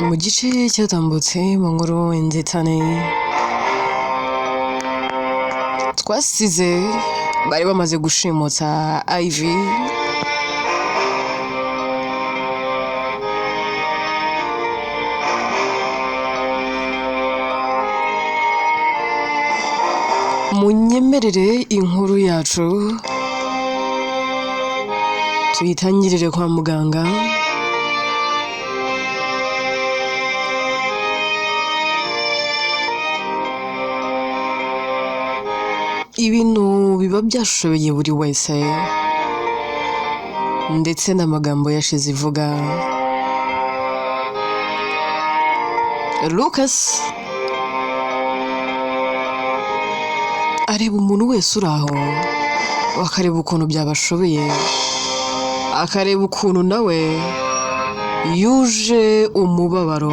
mu gice cyatambutse mu nkuru inzitane twasize bari bamaze gushimutsa Ivy munyemerere inkuru yacu tuyitangirire kwa muganga ibintu biba byashobeye buri wese ndetse n'amagambo yashize ivuga Lucas areba umuntu wese uri aho akareba ukuntu byabashobeye akareba ukuntu nawe yuje umubabaro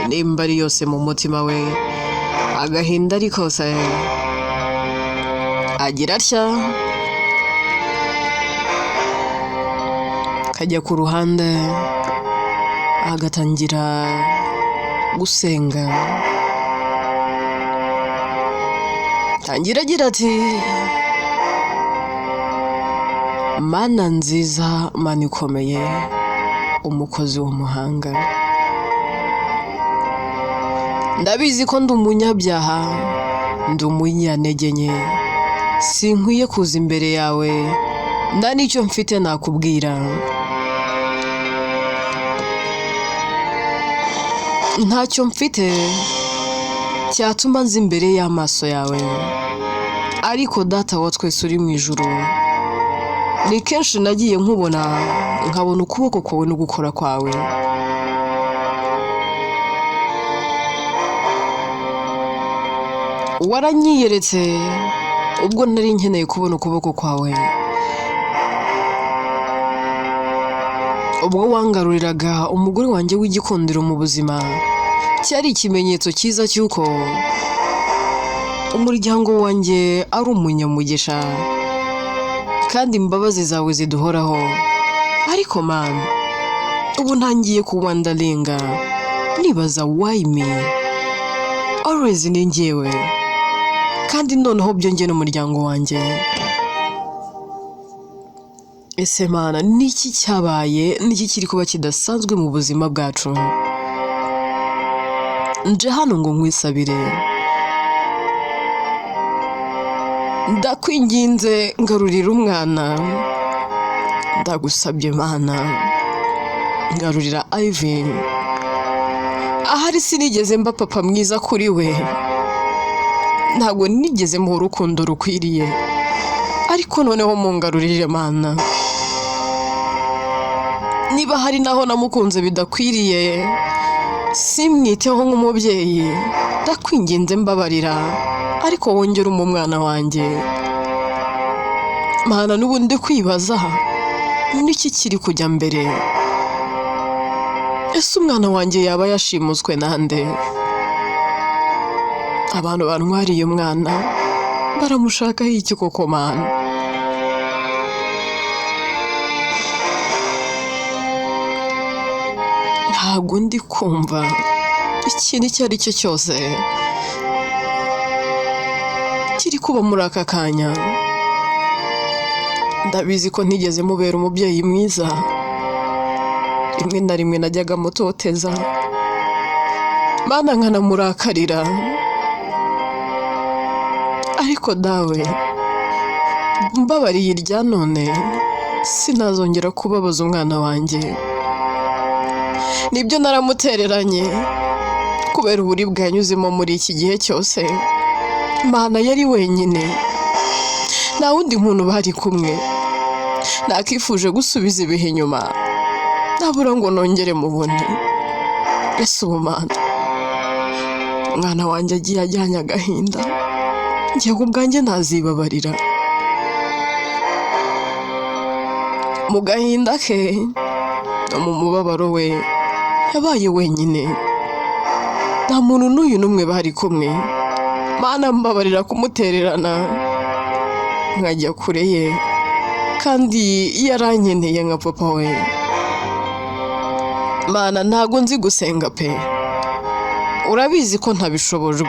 nimba ari yose mu mutima we agahinda ari kose agira atya kajya ku ruhande agatangira gusenga tangira agira ati mana nziza mana ikomeye umukozi w'umuhanga ndabizi ko ndi umunyabyaha ndi umunyantege nke sinkwiye kuza imbere yawe nda nicyo mfite nakubwira ntacyo mfite cyatuma nzi imbere y'amaso yawe ariko data wa twese uri mu ijuru ni kenshi nagiye nkubona nkabona ukuboko kwawe no gukora kwawe waranyiyeretse ubwo nari nkeneye kubona ukuboko kwawe ubwo wangaruriraga umugore wanjye w'igikundiro mu buzima cyari ikimenyetso cyiza cy'uko umuryango wanjye ari umunyamugisha kandi imbabazi zawe ziduhoraho ariko man ubu ntangiye kuwandarenga nibaza why me always ni njyewe kandi noneho byongeye n'umuryango wanjye ese mana niki cyabaye niki kiri kuba kidasanzwe mu buzima bwacu nje hano ngo nkwisabire ndakwinginze ngarurira umwana ndagusabye mana ngarurira Ivy ahari sinigeze mba papa mwiza kuri we ntabwo nigeze mu rukundo rukwiriye ariko noneho mungarurire mana niba hari naho namukunze bidakwiriye simwiteho nk'umubyeyi ndakwinginze mbabarira ariko wongere umwana wanjye mana n'ubundi kwibaza niki kiri kujya mbere ese umwana wanjye yaba yashimuswe nande abantu bantwariye umwana baramushakaho iki koko mana ntabwo ndi kumva ikintu icyo ari cyo cyose kiri kuba muri aka kanya ndabizi ko ntigeze mubera umubyeyi mwiza rimwe na rimwe najyaga mutoteza mana nkanamurakarira ariko dawe mbabariye irya none sinazongera kubabaza umwana wanjye nibyo naramutereranye kubera uburibwe yanyuzemo muri iki gihe cyose mana yari wenyine nta wundi muntu bari kumwe nakifuje gusubiza ibihe inyuma nabura ngo nongere mubone ese ubu mana umwana wanjye agiye ajyanye agahinda njye ubwanjye ntazibabarira mu gahinda ke no mu mubabaro we yabaye wenyine nta muntu n'uyu n'umwe bari kumwe mana mbabarira kumutererana nkajya kure ye kandi yarankeneye nka papa we Mana ntago nzi gusenga pe, urabizi ko ntabishobojwe,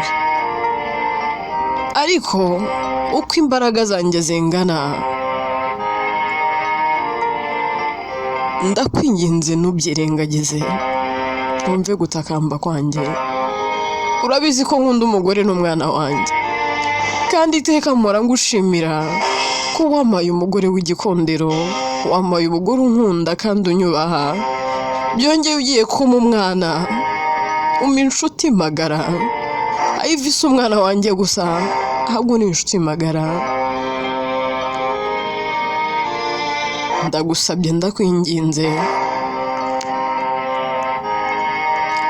ariko uko imbaraga zanjye zingana ndakwinginze ntubyirengagize, wumve gutakamba kwanjye. Urabizi ko nkunda umugore n'umwana wanjye, kandi iteka mpora ngushimira ko wampaye umugore w'igikundiro, wampaye umugore unkunda kandi unyubaha, byongeye ugiye kuma umwana umpa inshuti magara. Ivy si umwana wanjye gusa, ahubwo ni inshuti magara. Ndagusabye ndakwinginze,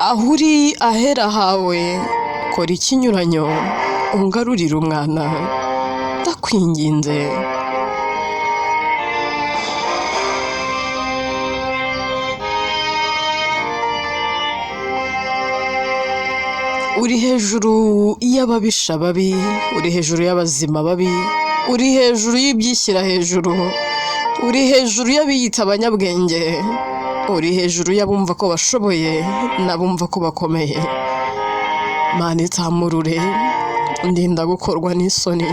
aho uri ahera hawe kora ikinyuranyo ungarurire umwana, ndakwinginze. Uri hejuru y'ababisha babi, uri hejuru y'abazima babi, uri hejuru y'ibyishyira hejuru, uri hejuru y'abiyita abanyabwenge, uri hejuru y'abumva ko bashoboye n'abumva ko bakomeye. Mana itamurure, ndinda gukorwa n'isoni.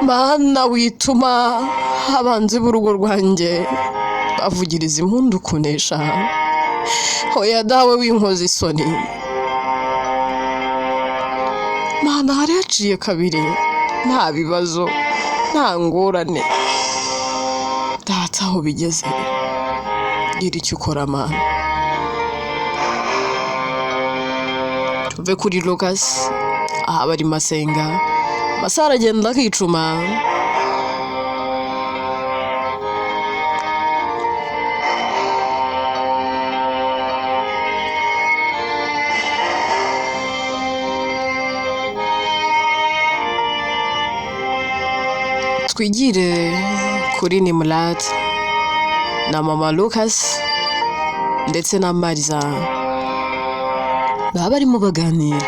Mana wituma abanzi b'urugo rwanjye bavugiriza impundu kunesha, hoya dawe w'inkozi isoni. Mana hari haciye kabiri nta bibazo nta ngorane, data aho bigeze gira icyo ukora Mana. Tuve kuri Lucas aha bari masenga, amasaha aragenda akicuma. Twigire kuri Nimrat na mama Lucas ndetse na Mariza, baba barimo baganira.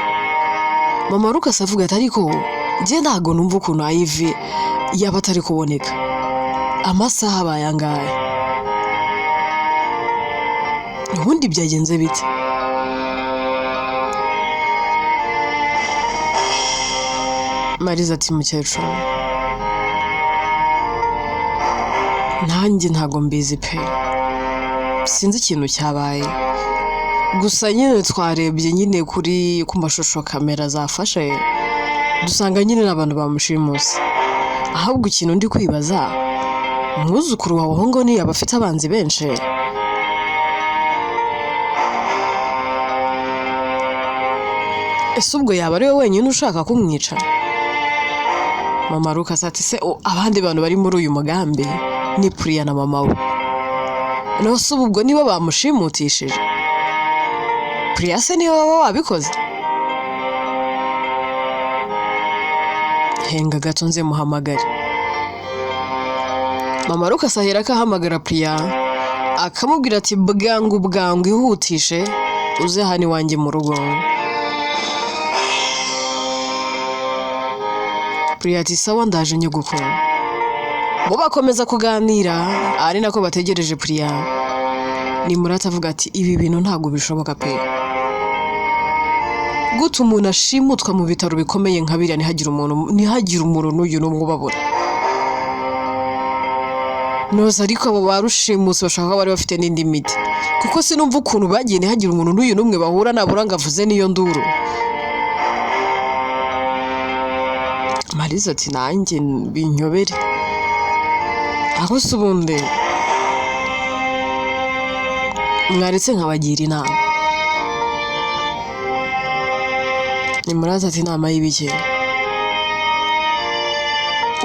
Mama Lucas avuga ati ariko njye ntago numva ukuntu Ivy yaba atari kuboneka, amasaha bayangaye, ubundi byagenze bite? Mariza ati mukecuru, nanjye ntago mbizi pe, sinzi ikintu cyabaye, gusa nyine twarebye nyine kuri ku mashusho kamera zafashe, dusanga nyine n'abantu bamushimuse. Ahubwo ikintu ndi kwibaza, umwuzukuru wawe aho ngo ni yaba afite abanzi benshi? Ese ubwo yaba ari we wenyine ushaka kumwica? Mama Lucas ati se abandi bantu bari muri uyu mugambi ni Priya na mama we, nose ubwo niba bamushimutishije? Priya se niwe waba wabikoze? Henga gato nze muhamagare. Mama Lucas ahera akahamagara Priya akamubwira ati bwangu ihutishe uze hano iwanjye mu rugo. Priya ati sawa ndaje nyogoko. Bo bakomeza kuganira, ari nako bategereje Priya. Nimrat avuga ati ibi bintu ntago bishoboka pe, gute umuntu ashimutwa mu bitaro bikomeye nka biriya ntihagire umuntu n'uyu n'umwe ubabona? Noza ariko abo barushimutse bashaka ko bari bafite n'indi miti, kuko sinumva ukuntu bagiye ntihagire umuntu n'uyu n'umwe bahura nabura ngo avuze n'iyo nduru. Mariza ati nanjye binyobere, aho se ubundi mwaretse nkabagira inama. Nimrat ati inama y'ibiki?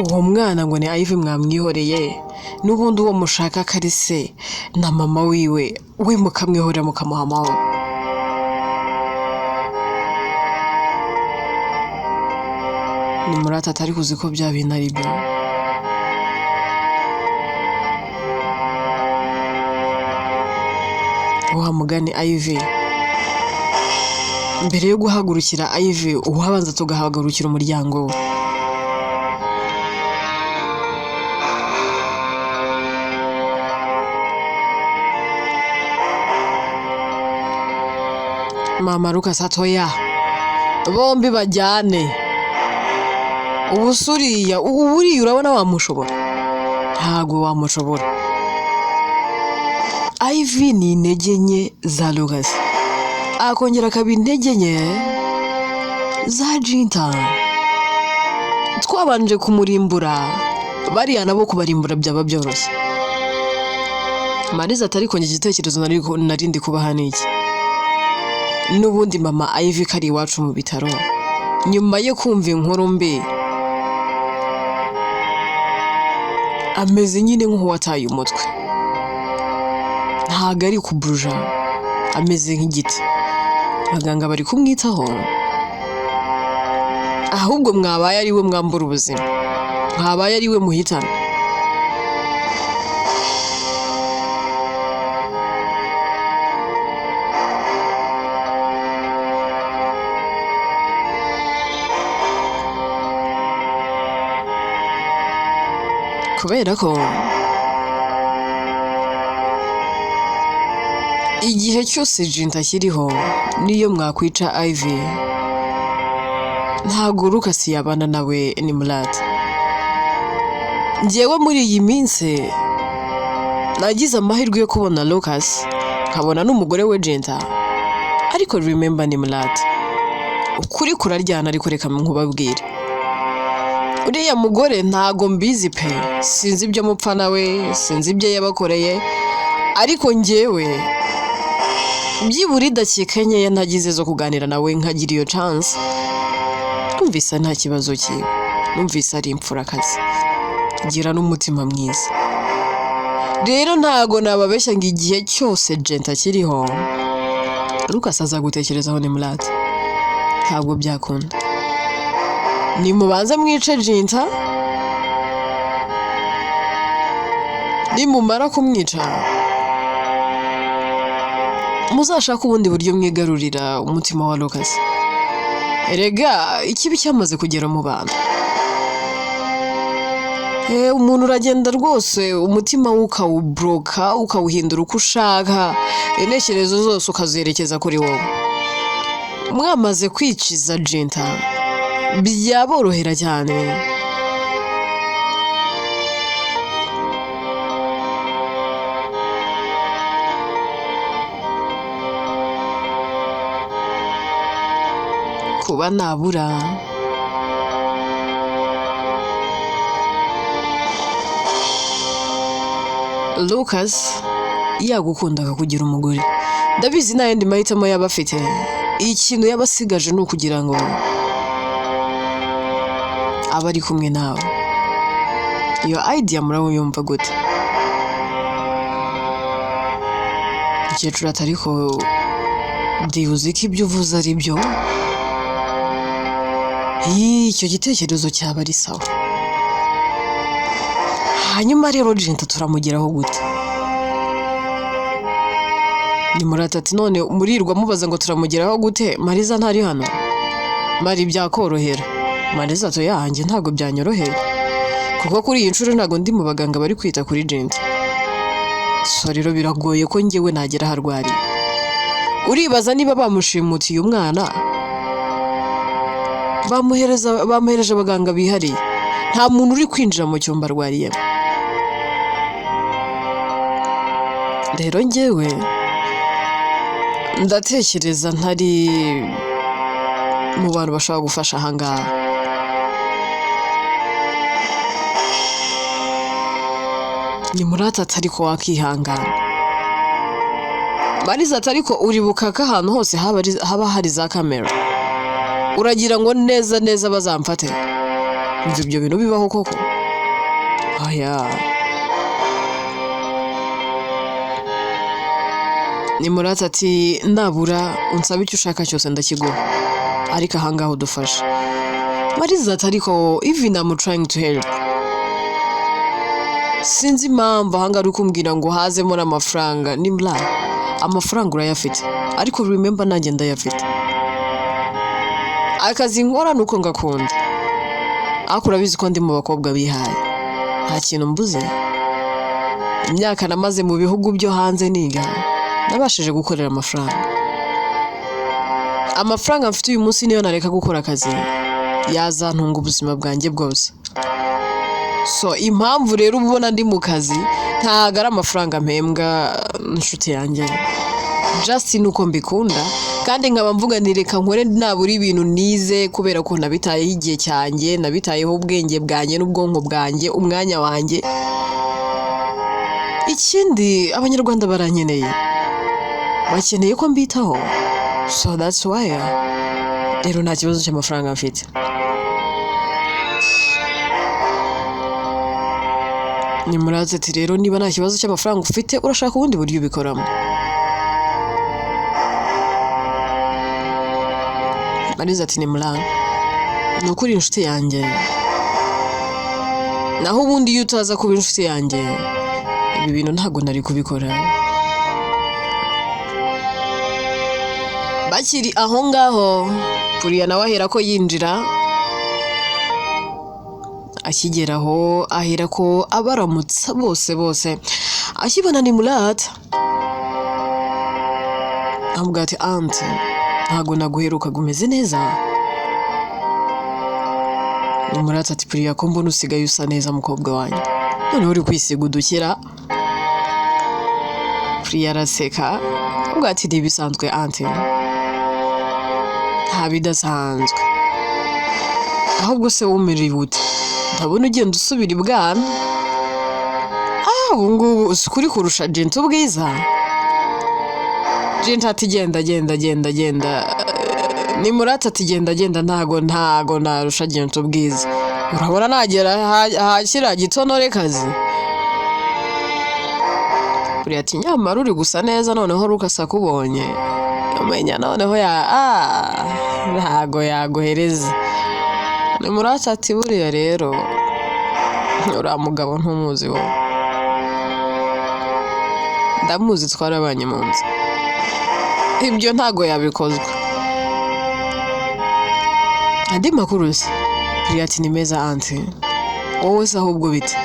Uwo mwana ngo ni Ivy mwamwihoreye, n'ubundi uwo mushaka kari se na mama wiwe, we mukamwihorera mukamuha amahoro. Nimrat atari kuzi ko bya bintu ari byo. Wa mugani Ivy, mbere yo guhagurukira Ivy uhabanza tugahagurukira umuryango we. mama Lucas atoya bombi bajyane ubusuriya uburiya urabona wamushobora ntago wamushobora Ivy ni intege nke za Lucas akongera akaba intege nke za Jinta twabanje kumurimbura bariya nabo kubarimbura byaba byoroshye Mariza atari konye igitekerezo narindi kubaha niki n'ubundi mama Ivy kari iwacu mu bitaro nyuma yo kumva inkuru mbi ameze nyine nk'uwataye umutwe ntago ari kubuja ameze nk'igiti abaganga bari kumwitaho ahubwo mwabaye ari we mwambura ubuzima mwabaye ari we muhitana kubera ko igihe cyose Jinta akiriho niyo mwakwica Ivy ntago Lucas yabana nawe ni Murat njyewe muri iyi minsi nagize amahirwe yo kubona Lucas nkabona n'umugore we Jinta ariko remember ni Murat ukuri kuraryana ariko reka nkubabwire uriya mugore ntago mbizi pe sinzi ibyo mupfa nawe sinzi ibyo yabakoreye ariko njyewe byibura idakika nkeya nagize zo kuganira nawe nkagira iyo chance numvise nta kibazo kiwe numvise ari imfurakazi gira n'umutima mwiza rero ntago nababeshya ngo igihe cyose Jinta akiriho Lucas azagutekerezaho ni Murat ntabwo byakunda nimubanze mwice Jinta nimumara kumwica muzashaka ubundi buryo mwigarurira umutima wa Lucas erega ikibi cyamaze kugera mu bantu umuntu uragenda rwose umutima ukawubroka ukawuhindura uko ushaka intekerezo zose ukazerekeza kuri wowe mwamaze kwiciza Jinta byaborohera cyane kuba nabura Lucas yagukundaga kugira umugore ndabizi nta yandi mahitamo yaba afite ikintu yabasigaje ni ukugira ngo aba ari kumwe nawe iyo idea murayumva gute Ikecuru atariko ndibuze ko ibyo uvuze ari byo icyo gitekerezo cyaba ari sawa hanyuma rero Jinta turamugeraho gute ni Murat ati none murirwa mubaza ngo turamugeraho gute Mariza ntari hano mari byakorohera Mariza ato yanjye ntago byanyoroheye kuko kuri iyi nshuro ntago ndi mu baganga bari kwita kuri Jinta so rero biragoye ko njyewe nagera harwari uribaza niba bamushimutiye umwana bamuhereje abaganga bihariye nta muntu uri kwinjira mu cyumba arwariyemo rero njyewe ndatekereza ntari mu bantu bashobora gufasha ahangaha ni Murat atariko wakihangana Mariza atariko uribuka ko ahantu hose haba hari za kamera uragira ngo neza neza bazamfate ibyo bintu bibaho koko aya ni Murat ati ndabura unsaba icyo ushaka cyose ndakiguha ariko ahangaho udufasha Mariza atariko even I'm trying to help sinzi impamvu ahangaha uri kumbwira ngo hazemo n'amafaranga nimla amafaranga urayafite ariko remember nanjye ndayafite akazi nkora nuko ngakunda ariko urabizi ko ndi mu bakobwa bihaye nta kintu mbuze imyaka namaze mu bihugu byo hanze niga nabashije gukorera amafaranga amafaranga mfite uyu munsi niyo nareka gukora akazi yazantunga ubuzima bwanjye bwose. So impamvu rero ubona ndi mu kazi ntago ari amafaranga mpembwa inshuti yanjye, just nuko mbikunda kandi nkaba mvuga nti reka nkore nabura ibintu nize kubera ko nabitayeho igihe cyanjye, nabitayeho ubwenge bwanjye n'ubwonko bwanjye, umwanya wanjye. Ikindi abanyarwanda barankeneye, bakeneye ko mbitaho, so that's why rero nta kibazo cy'amafaranga mfite. Nimuraze ati rero niba nta kibazo cy'amafaranga ufite urashaka ubundi buryo ubikoramo. Mariza ati Nimuranga ni ukuri inshuti yanjye, naho ubundi iyo utaza kuba inshuti yanjye ibi bintu ntabwo nari kubikora. Bakiri aho ngaho Puriya nawe ahera ko yinjira, akigeraho ahera ko abaramutsa bose akibona Nimurata amubwira ati anti ntago naguherukaga umeze neza. Nimurata ati Puriya ko mbona usigaye usa neza mukobwa wanjye, none uri kwisiga udukira. Puriya araseka amubwira ati ntibisanzwe anti, nta bidasanzwe, ahubwo se wumerewe ute? Ndabona ugenda usubira ibwana. Ubu ngubu uzi kuri kurusha Jenta ubwiza. Jenta ati genda. Nimurata ati genda ntago narusha Jenta ubwiza. Urabona nagera ahashyira gitonore kazi. Puriya ati nyamara uri gusa neza noneho rukasa kubonye. Umenya noneho ntago yaguhereza. Nimurata ati buriya rero uriya mugabo ntumuzi wowe. Ndamuzi twarabanye mu nzu. Ibyo ntago yabikozwa. Andi makuru se Puriya ati ni meza anti, wowe se ahubwo bite?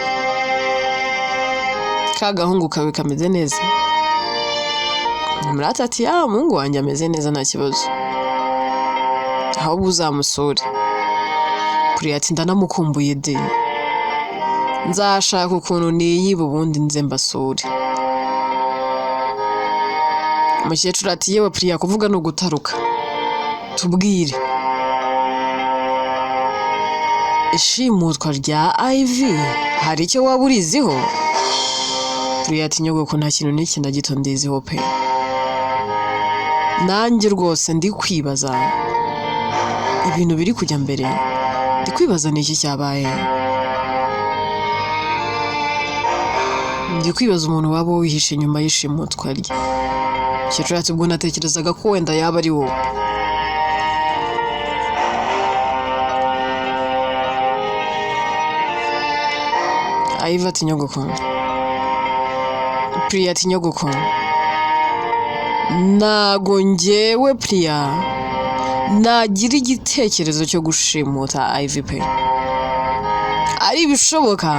Ka gahungu kawe kameze neza? Nimurata ati umuhungu wanjye ameze neza nta kibazo, ahubwo uzamusure. Puriya ati ndanamukumbuye de, nzashaka ukuntu niyiba ubundi nze mbasure. Umukecuru ati yewe Puriya kuvuga no gutaruka, tubwire ishimutwa rya Ivy hari icyo waba uriziho? Puriya ati nyogoko nta kintu n'iki na gito ndiziho pe, nanjye rwose ndi kwibaza ibintu biri kujya mbere, ndi kwibaza ni iki cyabaye. Ndi kwibaza umuntu waba wihishe inyuma y'ishimutwa rye. Umukecuru ati ubwo natekerezaga ko wenda yaba ari wowe. Ivy ati nyogoko. Puriya ati nyogoko ntago njyewe Puriya nagira igitekerezo cyo gushimuta Ivy pe, ari ibishoboka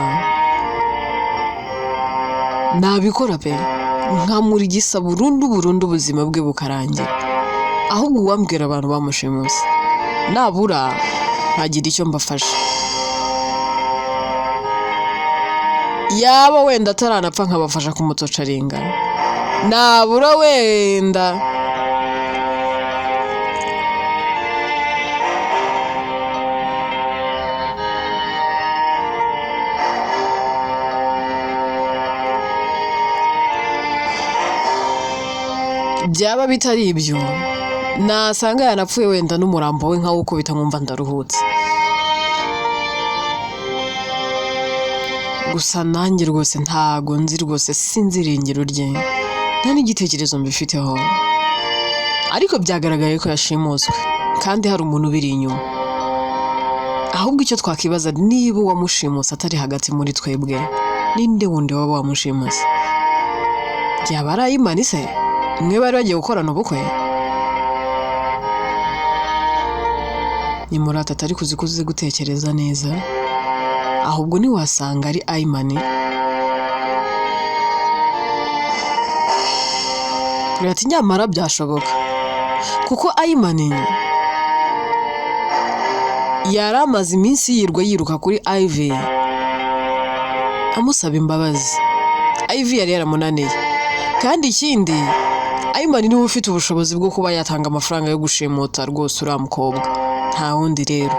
nabikora pe, nkamurigisa burundu ubuzima bwe bukarangira, ahubwo uwambwira abantu bamushimuse nabura nkagira icyo mbafasha. Yaba wenda ataranapfa nkabafasha kumutocaringa, nabura wenda byaba bitari ibyo nasanga yanapfuye wenda n'umurambo we nkawukubita nkumva ndaruhutse. Gusa nanjye rwose ntago nzi rwose sinzi irengero rye, nta n'igitekerezo mbifiteho, ariko byagaragaye ko yashimuswe kandi hari umuntu ubiri inyuma. Ahubwo icyo twakibaza niba uwamushimuse atari hagati muri twebwe, ninde wundi waba wamushimuse? Byaba ari Ayimana se mwe bari bagiye gukorana ubukwe? Nimurata atari kuzi gutekereza neza, ahubwo ntiwasanga ari Ayimana. Puriya ati nyamara byashoboka, kuko Ayman yari amaze iminsi yiruka kuri Ivy amusaba imbabazi. Ivy yari yaramunaniye, kandi ikindi Ayman niwe ufite ubushobozi bwo kuba yatanga amafaranga yo gushimuta rwose uriya mukobwa, nta wundi rero.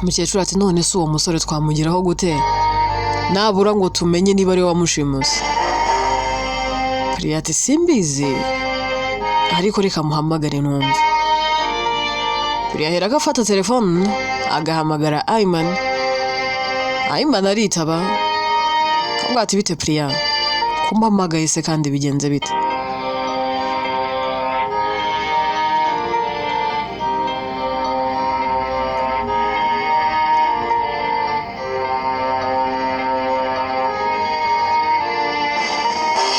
Umukecuru ati none se uwo musore twamugeraho gute nabura ngo tumenye niba ari we wamushimuse? Priya ati simbizi, ariko reka muhamagare numve. Priya ahera agafata telefone agahamagara Ayman. Ayman aritaba, akavuga ati bite Priya, kumpamagaye se kandi bigenze bite?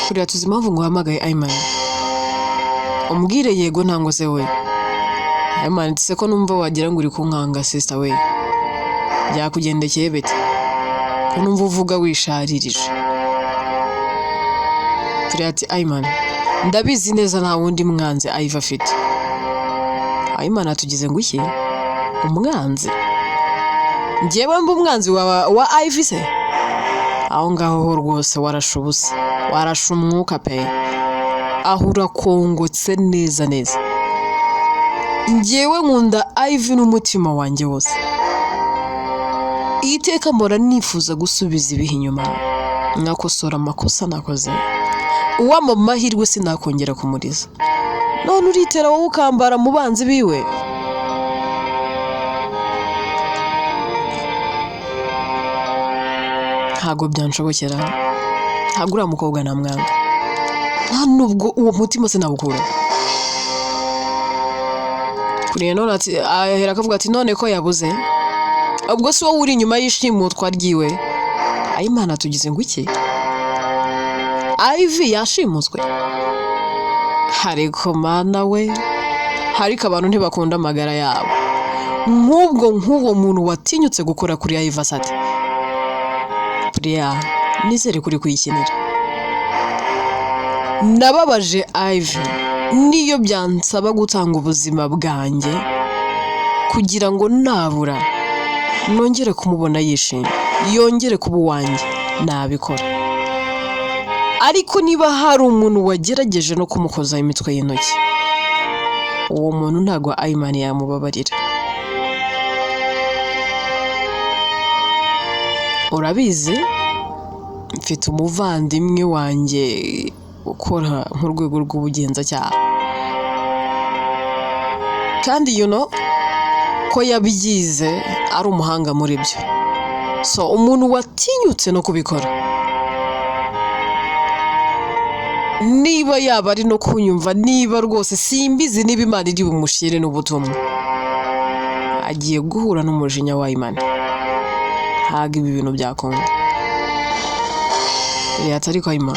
Priya tuzi impamvu ngo uhamagaye Ayman, umbwire yego ntango se we. Ayman ati se ko numva wagira ngo uri kunkanga sister we, byakugendekeye bite ko numva uvuga wisharirije? Priya ati Ayman ndabizi neza nta wundi mwanzi Ivy afite. Ayman atugize ngo iki umwanzi? Njyewe mba umwanzi wa Ivy se? Aho ngaho ho rwose warashubusa, warashumwuka pe, aho urakongotse neza. Njyewe nkunda Ivy n'umutima wanjye wose. Iteka mbora nifuza gusubiza ibihe inyuma, nkakosora amakosa nakoze. Uwampa amahirwe sinakongera kumuriza, none uritera wowe ukambara mu banzi biwe. Ntago byanshobokera, ntago uriya mukobwa namwanga, nta nubwo uwo mutima sinawukura. Priya none ati ahera akavuga ati none ko yabuze, ubwo si wowe uri inyuma y'ishimutwa ryiwe? Ayman atugize ngo iki Ivy yashimutswe? Ariko mana we, hariko abantu ntibakunda amagara yabo. Nk'uwo muntu watinyutse gukora kuri Ivy ati Priya nizere kuri kuyikinira. Nababaje Ivy niyo byansaba gutanga ubuzima bwanjye kugira ngo nabura nongere kumubona yishimye, yongere kuba uwanjye, nabikora. Ariko niba hari umuntu wagerageje no kumukoza imitwe y'intoki, uwo muntu ntago Ayman yamubabarira. Urabizi mfite umuvandimwe wanjye ukora nk'urwego rw'ubugenzacyaha, kandi ko yabigize ari umuhanga muri byo. So umuntu watinyutse no kubikora, niba yaba ari no kunyumva, niba rwose simbizi niba Imana iri bumushire n'ubutumwa, agiye guhura n'umujinya wa Ayman. Ntago ibi bintu byakunda. Yata ariko Ayman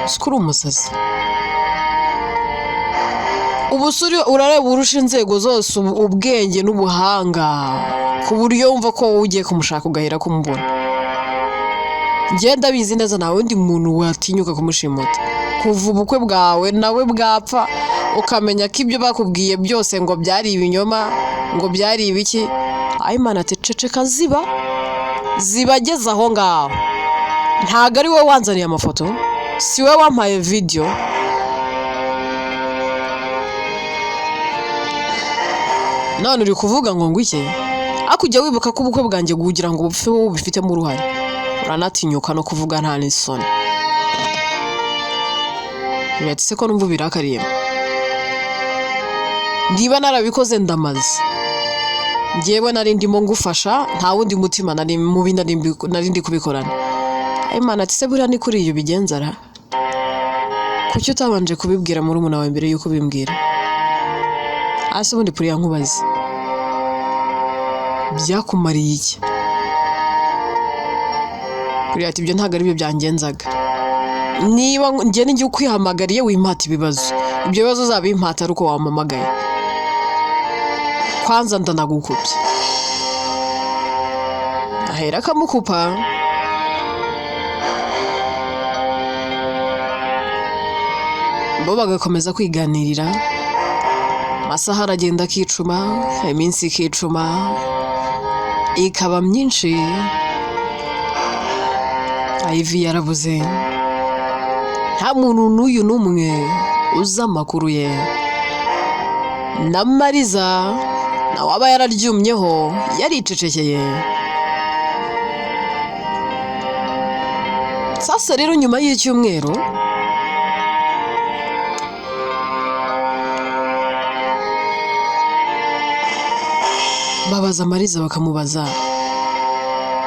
sikuri umusazi. Ubusuri urareba urusha inzego zose ubwenge n'ubuhanga, ku buryo wumva ko ugiye kumushaka ugahera kumubona. Njye ndabizi neza nta wundi muntu watinyuka kumushimuta. Kuva ubukwe bwawe nawe bwapfa ukamenya ko ibyo bakubwiye byose ngo byari ibinyoma, ngo byari ibiki. Ayman ati ceceka zibageze aho ngaho. Ntago ari we wanzaniye amafoto, si we wampaye video. None uri kuvuga ngo ngwike akujya wibuka ko ubukwe bwanjye kugira ngo bupfe wowe ubifitemo uruhare. Uranatinyuka no kuvuga nta n'isoni. Yatse ko numva birakariye. Ndiba narabikoze ndamaze. Njyewe nari ndimo ngufasha, nta wundi mutima nari mubi nari ndi kubikorana. Ayman ati se buriya ni kuri iyo bigenzara? Kuki utabanje kubibwira muri umuna wawe mbere yuko bimbwira? Ase ubundi Priya nkubaze, byakumariye iki? Priya ati ibyo ntago ari byo byangenzaga. Niba njye ngiye kwihamagariye wimpata ibibazo, ibyo bibazo zabimpata ari uko wampamagaye. Kwanza ndanagukubye. Ahera akamukupa. bo bagakomeza kwiganirira. Amasaha aragenda akicuma, iminsi ikicuma ikaba myinshi. Ivy yarabuze, nta muntu n'uyu n'umwe uzi amakuru ye. Na Mariza nawe aba yararyumyeho, yaricecekeye. Sasa rero nyuma y'icyumweru babaza Mariza bakamubaza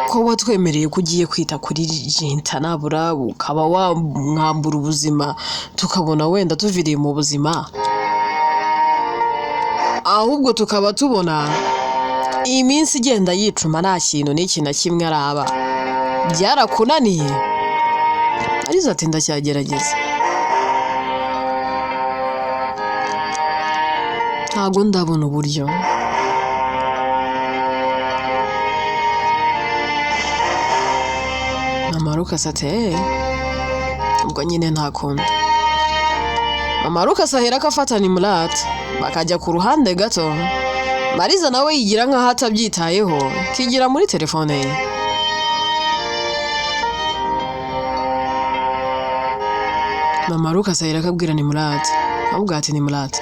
ko watwemereye ko ugiye kwita kuri Jinta, nabura ukaba wamwambura ubuzima tukabona wenda tuviriye mu buzima, ahubwo tukaba tubona iminsi igenda yicuma nta kintu n'iki na kimwe araba. Byarakunaniye? Mariza ati ndacyagerageza, ntago ndabona uburyo. Mama Lucas ati ubwo nyine nta kundi. Mama Lucas ahera akafata Nimrat bakajya ku ruhande gato. Mariza nawe yigira nkaho atabyitayeho, kigira muri telefone ye. Mama Lucas ahera akabwira Nimrat, ahubwo ati Nimrat,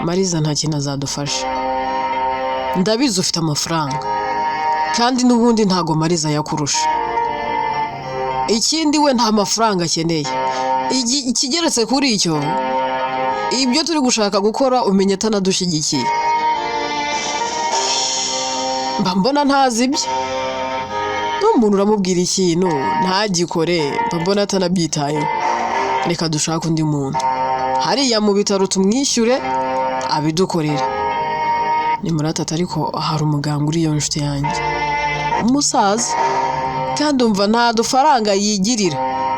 Mariza nta kintu azadufasha, ndabizi ufite amafaranga kandi n'ubundi ntago Mariza yakurusha. Ikindi we nta mafaranga akeneye. Ikigeretse kuri icyo, ibyo turi gushaka gukora umenye atanadushyigikiye. Mba mbona ntazi ibyo. N'umuntu uramubwira ikintu ntagikore, mba mbona atanabyitayeho. Reka dushaka undi muntu hariya mu bitaro tumwishyure abidukorera. Nimurata ariko hari umuganga uri yo nshuti yanjye, umusaza, kandi umva nta dufaranga yigirira,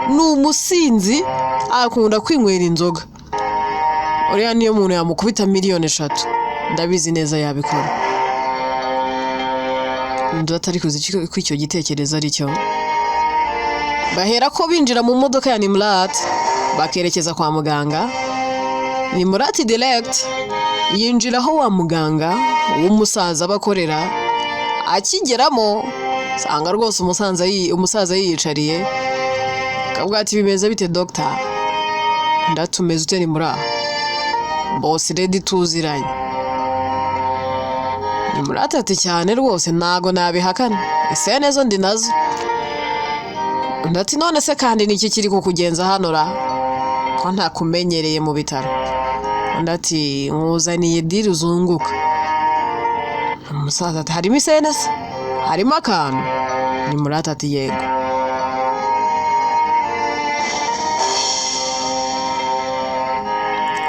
ni umusinzi, akunda kwinywera inzoga. Uriya niyo muntu yamukubita miliyoni 3, ndabizi neza yabikora. Ndata ariko ko icyo gitekerezo ari cyo. Bahera ko binjira mu modoka ya Nimrat bakerekeza kwa muganga. Nimrat direct yinjiraho wa muganga w'umusaza bakorera. Akigeramo sanga rwose umusaza yiyicariye. Kabwa ati bimeze bite doctor? Ndatumeze ute Nimrat? Boss ready tuziranye. Nimrat ati cyane rwose ntago nabihakana, ese nezo ndi nazo. Ndati none se kandi niki kiri kukugenza hano ra? Ko nta kumenyereye mu bitaro. Ndati nkuzaniye diri uzunguka. Umusaza ati harimo isenese? Harimo akantu? Nimrat ati yego.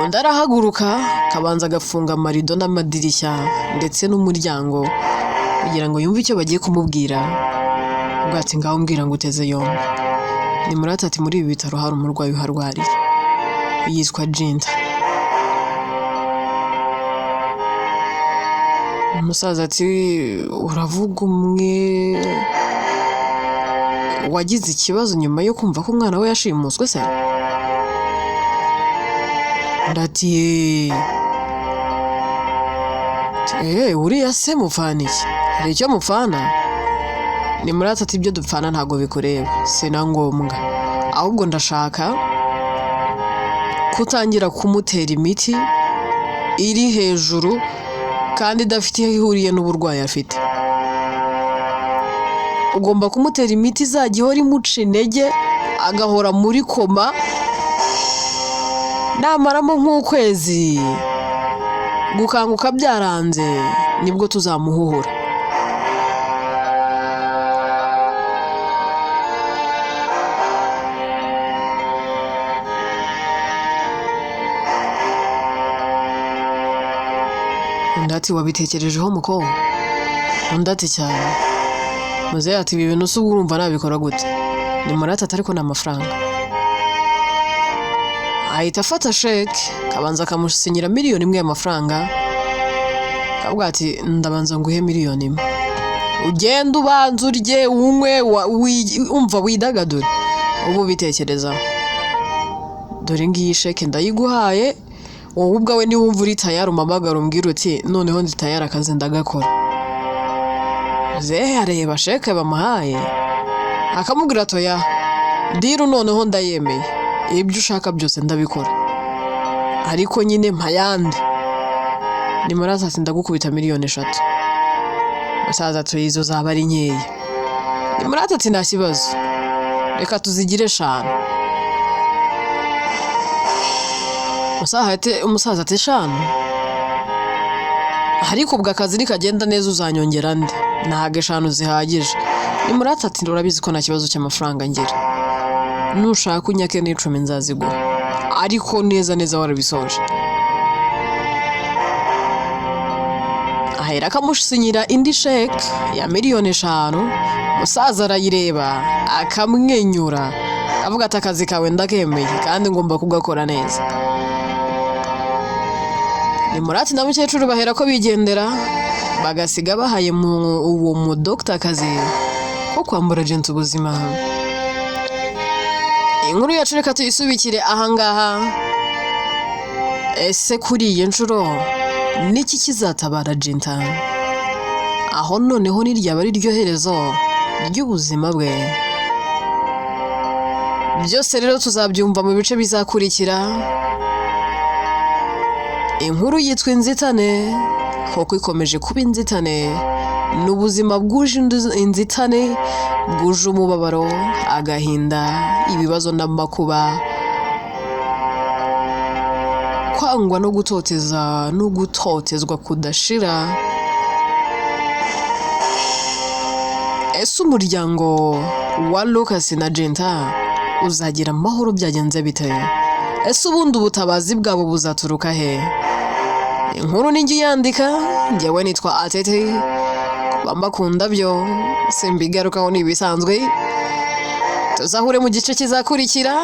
Undi arahaguruka kabanza agafunga amarido n'amadirishya ndetse n'umuryango kugira ngo yumve icyo bagiye kumubwira. Ubwo ati ngaho mbwira ngo uteze yombi. Nimrat ati muri ibi bitaro hari umurwayi uharwariye yitwa Jinta. Umusaza ati uravuga umwe wagize ikibazo nyuma yo kumva ko umwana we yashimuswe se? Ndati uriya se mupfana iki? Hari icyo mupfana? Nimrat ati ibyo dupfana ntago bikureba, se na ngombwa, ahubwo ndashaka kutangira kumutera imiti iri hejuru kandi idafite ihuriye n'uburwayi afite. Ugomba kumutera imiti izajya ihora imuca intege agahora muri koma, namaramo nk'ukwezi gukanguka byaranze nibwo tuzamuhuhura. Ndati wabitekerejeho muko? Ndati cyane. Muzehe ati ibi bintu se urumva nabikora gute? Nimrat ati ariko n'amafaranga. Ahita afata sheke kabanza kamusinyira miliyoni 1 y'amafaranga. Kabwa ati ndabanza nguhe miliyoni 1. Ugenda ubanza urye unywe umva widagadure. Ubu bitekerezaho. dore ngiyi sheke ndayiguhaye, wowe ubwawe niwumva uri tayari umpamagara umbwira uti noneho ndi tayari akazi ndagakora. Muzehe areba sheke bamuhaye akamubwira ati oya diru noneho ndayemeye, ibyo ushaka byose ndabikora, ariko nyine mpayandi. Ni muri atatu ndagukubita 3,000,000. Musaza ati izo zaba ari nkeya. Ni muri atatu nta kibazo, reka tuzigire 5. Umusaza ati 5, ariko ubwo akazi nikagenda neza uzanyongera nde? Ntago 5 zihagije. Ni muri atatu urabizi ko nta kibazo cy'amafaranga ngira, nushaka unyake n'10 nzaziguha, ariko neza neza warabisoje. Ahera akamusinyira indi sheke ya 5,000,000. Musaza arayireba akamwenyura avuga ati akazi kawe ndakemeye kandi ngomba kugakora neza. Ni Murati na mukecuru bahera ko bigendera, bagasiga bahaye uwo mu doctor akazi ko kwambura agent ubuzima. Inkuru yacu reka tuyisubikire ahangaha. Ese kuri iyi nshuro niki kizatabara agent? Aho noneho niryaba ari ryo herezo ry'ubuzima bwe. Byose rero tuzabyumva mu bice bizakurikira. Inkuru yitwa Inzitane, koko ikomeje kuba inzitane. N'ubuzima bwuje inzitane, bwuje umubabaro, agahinda, ibibazo n'amakuba, kwangwa no gutotezwa kudashira. Ese umuryango wa Lucas na Genta uzagira amahoro byagenze bite? Ese ubundi ubutabazi bwabo buzaturuka he? Inkuru ninjye yandika, njyewe nitwa Atete. Bambakunda byo simbigarukaho nibisanzwe. Tuzahure mu gice kizakurikira.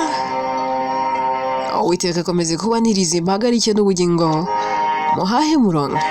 Uwiteka komeze kuba nirize impagarike n'ubugingo muhahe muronke.